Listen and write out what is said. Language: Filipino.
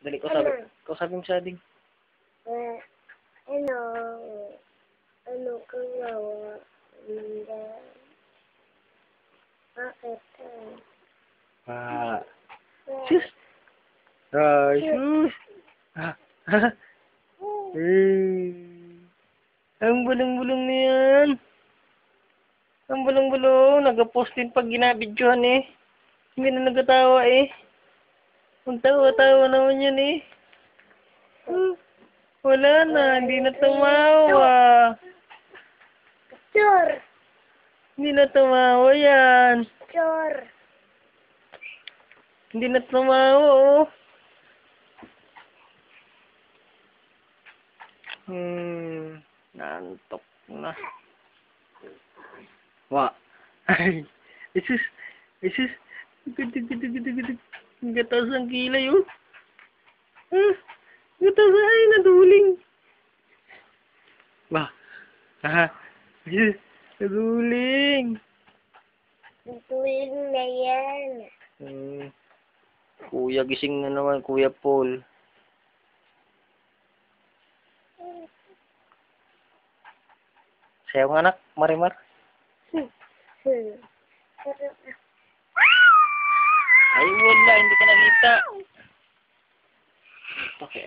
Dali, kausapin mo si Ading. Ano, ano kawawa? Bakit? Sus! Sus! Ang bulong-bulong na yan. Ang bulong-bulong. Nag-post din pag ginabidyohan eh. Hindi na nagkatawa eh. Ang tawa-tawa naman yan eh. Wala na. Hindi na tumawa. Sure. Hindi na tumawa yan. Sure. Hindi na tumawa oh. Nantok na. Wa. Ay. Isus. Ang gatas ang kilay oh. Gatas ay naduling. Ba. Isus. Naduling. Tuwing na yan. Kuya gising na naman, Kuya Paul. Sayaw nga anak, Marimar. Ay wala, hindi ka nakita. Okay,